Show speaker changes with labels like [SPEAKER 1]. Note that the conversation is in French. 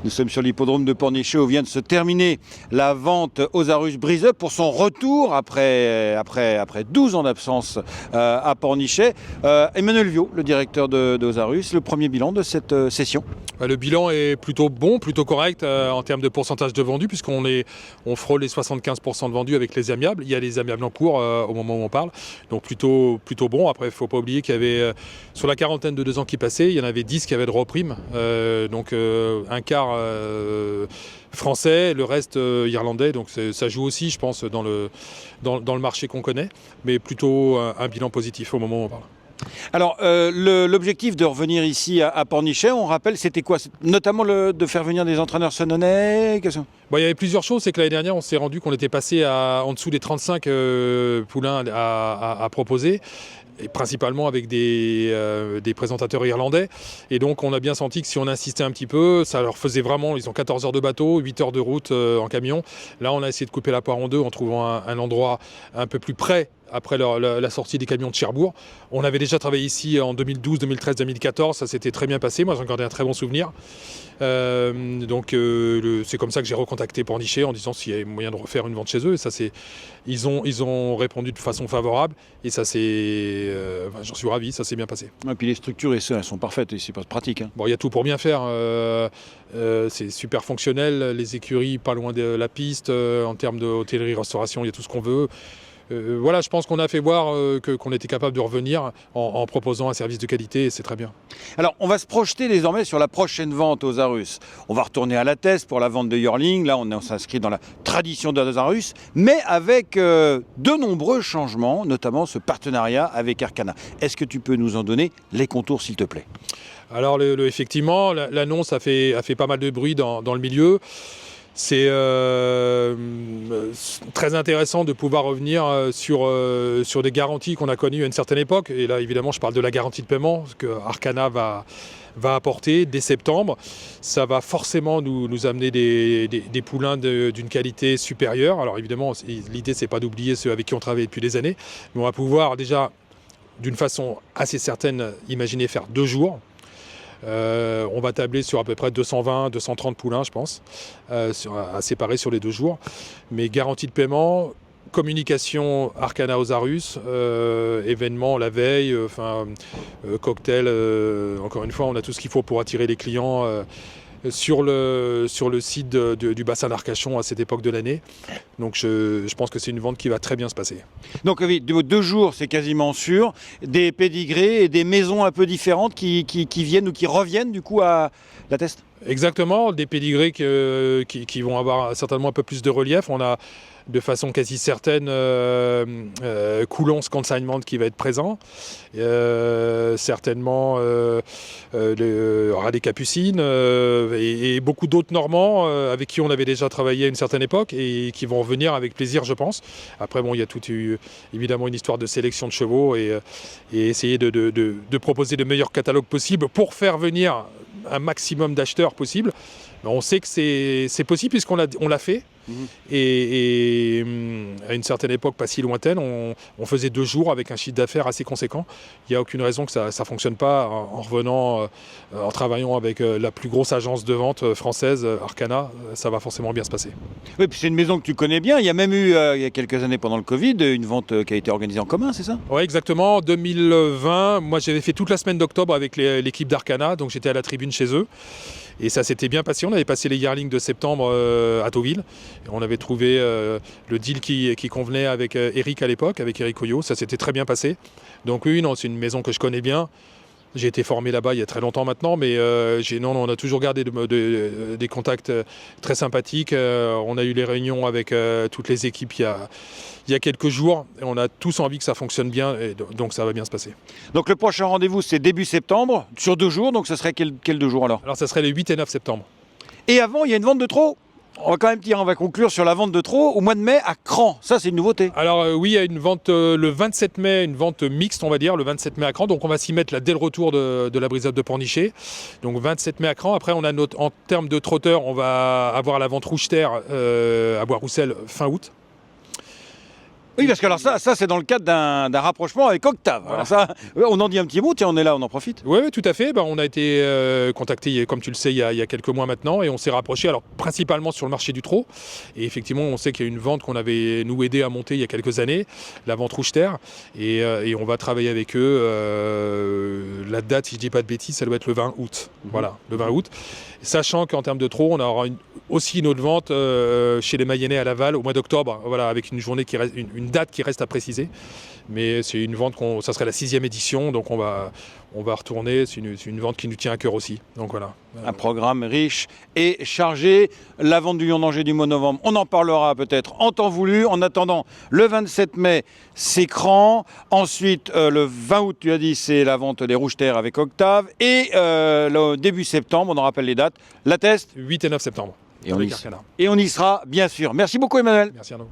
[SPEAKER 1] Nous sommes sur l'hippodrome de Pornichet où vient de se terminer la vente Osarus Brise Up pour son retour après 12 ans d'absence à Pornichet. Emmanuel Viau, le directeur d'Osarus, le premier bilan de cette session.
[SPEAKER 2] Le bilan est plutôt bon, plutôt correct en termes de pourcentage de vendus, puisqu'on frôle les 75% de vendus avec les amiables. Il y a les amiables en cours au moment où on parle, donc plutôt bon. Après, il ne faut pas oublier qu'il y avait, sur la quarantaine de 2 ans qui passaient, il y en avait 10 qui avaient droit aux primes, donc un quart français, le reste irlandais, donc ça joue aussi, je pense, dans le marché qu'on connaît, mais plutôt un bilan positif au moment où on parle.
[SPEAKER 1] Alors, l'objectif de revenir ici à Pornichet, on rappelle, c'était quoi? Notamment de faire venir des entraîneurs sennonnais?
[SPEAKER 2] Il y avait plusieurs choses. C'est que l'année dernière, on s'est rendu qu'on était passé en dessous des 35 poulains à proposer, et principalement avec des présentateurs irlandais. Et donc, on a bien senti que si on insistait un petit peu, ça leur faisait vraiment... Ils ont 14 heures de bateau, 8 heures de route en camion. Là, on a essayé de couper la poire en deux en trouvant un endroit un peu plus près après la sortie des camions de Cherbourg. On avait déjà travaillé ici en 2012, 2013, 2014, ça s'était très bien passé, moi j'en gardais un très bon souvenir. Donc c'est comme ça que j'ai recontacté Pornichet en disant s'il y avait moyen de refaire une vente chez eux. Et ça, ils ont répondu de façon favorable et ça j'en suis ravi, ça s'est bien passé.
[SPEAKER 1] Et puis les structures, elles sont parfaites, c'est pas pratique.
[SPEAKER 2] Bon, il y a tout pour bien faire, c'est super fonctionnel, les écuries pas loin de la piste, en termes d'hôtellerie, restauration, il y a tout ce qu'on veut. Voilà, je pense qu'on a fait voir qu'on était capable de revenir en proposant un service de qualité et c'est très bien.
[SPEAKER 1] Alors, on va se projeter désormais sur la prochaine vente aux Osarus. On va retourner à la Teste pour la vente de Yearling. Là, on s'inscrit dans la tradition de Osarus, mais avec de nombreux changements, notamment ce partenariat avec Arcana. Est-ce que tu peux nous en donner les contours, s'il te plaît?
[SPEAKER 2] Alors, effectivement, l'annonce a fait pas mal de bruit dans le milieu. C'est très intéressant de pouvoir revenir sur des garanties qu'on a connues à une certaine époque. Et là, évidemment, je parle de la garantie de paiement que Arcana va apporter dès septembre. Ça va forcément nous amener des poulains d'une qualité supérieure. Alors évidemment, l'idée, c'est pas d'oublier ceux avec qui on travaille depuis des années. Mais on va pouvoir déjà, d'une façon assez certaine, imaginer faire 2 jours. On va tabler sur à peu près 220, 230 poulains, je pense, à séparer sur les 2 jours. Mais garantie de paiement, communication Arcana Osarus, événement la veille, cocktail. Encore une fois, on a tout ce qu'il faut pour attirer les clients sur le site du bassin d'Arcachon à cette époque de l'année. Donc je pense que c'est une vente qui va très bien se passer.
[SPEAKER 1] Donc oui, 2 jours, c'est quasiment sûr. Des pédigrés et des maisons un peu différentes qui viennent ou qui reviennent du coup à la Teste.
[SPEAKER 2] Exactement, des pédigrés qui vont avoir certainement un peu plus de relief. On a de façon quasi certaine Coulons Consignment qui va être présent. Certainement des Capucines et beaucoup d'autres Normands avec qui on avait déjà travaillé à une certaine époque et qui vont revenir avec plaisir, je pense. Après, bon, il y a évidemment une histoire de sélection de chevaux et essayer de proposer le meilleur catalogue possible pour faire venir un maximum d'acheteurs possible. Mais on sait que c'est possible puisqu'on l'a fait. Et à une certaine époque, pas si lointaine, on faisait 2 jours avec un chiffre d'affaires assez conséquent. Il n'y a aucune raison que ça ne fonctionne pas en revenant, en travaillant avec la plus grosse agence de vente française, Arcana. Ça va forcément bien se passer.
[SPEAKER 1] Oui, puis c'est une maison que tu connais bien. Il y a même eu, il y a quelques années pendant le Covid, une vente qui a été organisée en commun, c'est ça?
[SPEAKER 2] Oui, exactement. En 2020, moi j'avais fait toute la semaine d'octobre avec l'équipe d'Arcana, donc j'étais à la tribune chez eux. Et ça s'était bien passé. On avait passé les Yearling de septembre à Tauville. Et on avait trouvé le deal qui convenait avec Eric à l'époque, avec Eric Oyo. Ça s'était très bien passé. Donc oui, non, c'est une maison que je connais bien. J'ai été formé là-bas il y a très longtemps maintenant, mais on a toujours gardé des contacts très sympathiques. On a eu les réunions avec toutes les équipes il y a quelques jours. Et on a tous envie que ça fonctionne bien, et donc ça va bien se passer.
[SPEAKER 1] Donc le prochain rendez-vous, c'est début septembre, sur 2 jours. Donc ce serait quel 2 jours alors?
[SPEAKER 2] Alors ça serait les 8 et 9 septembre.
[SPEAKER 1] Et avant, il y a une vente de trot. On va quand même on va conclure sur la vente de trot au mois de mai à Cran. Ça, c'est une nouveauté.
[SPEAKER 2] Alors oui, il y a une vente le 27 mai, une vente mixte, on va dire, le 27 mai à Cran. Donc on va s'y mettre là dès le retour de la Brise Up de Pornichet. Donc 27 mai à Cran. Après, on a en termes de trotteurs, on va avoir la vente Rouge Terre à Bois-Roussel fin août.
[SPEAKER 1] Oui, parce que alors ça c'est dans le cadre d'un rapprochement avec Octave.
[SPEAKER 2] Voilà.
[SPEAKER 1] Alors ça, on en dit un petit mot, tiens, on est là, on en profite.
[SPEAKER 2] Oui, tout à fait. On a été contacté, comme tu le sais, il y a quelques mois maintenant, et on s'est rapproché, alors principalement sur le marché du trot. Et effectivement, on sait qu'il y a une vente qu'on avait nous aidé à monter il y a quelques années, la vente Rouge-Terre, et on va travailler avec eux. La date, si je ne dis pas de bêtises, ça doit être le 20 août. Voilà, le 20 août. Sachant qu'en termes de trot, on aura aussi une autre vente chez les Mayennais à Laval au mois d'octobre, voilà, avec une journée une date qui reste à préciser. Mais c'est une vente, ça serait la 6e édition, donc on va retourner. C'est une vente qui nous tient à cœur aussi. Donc voilà.
[SPEAKER 1] Un programme riche et chargé. La vente du lion d'Angers du mois de novembre, on en parlera peut-être en temps voulu. En attendant, le 27 mai, c'est Cran. Ensuite, le 20 août, tu as dit, c'est la vente des Rouge-Terre avec Octave. Et le début septembre, on en rappelle les dates, la Teste.
[SPEAKER 2] 8 et 9 septembre.
[SPEAKER 1] Et on y sera, bien sûr. Merci beaucoup, Emmanuel.
[SPEAKER 2] Merci Arnaud.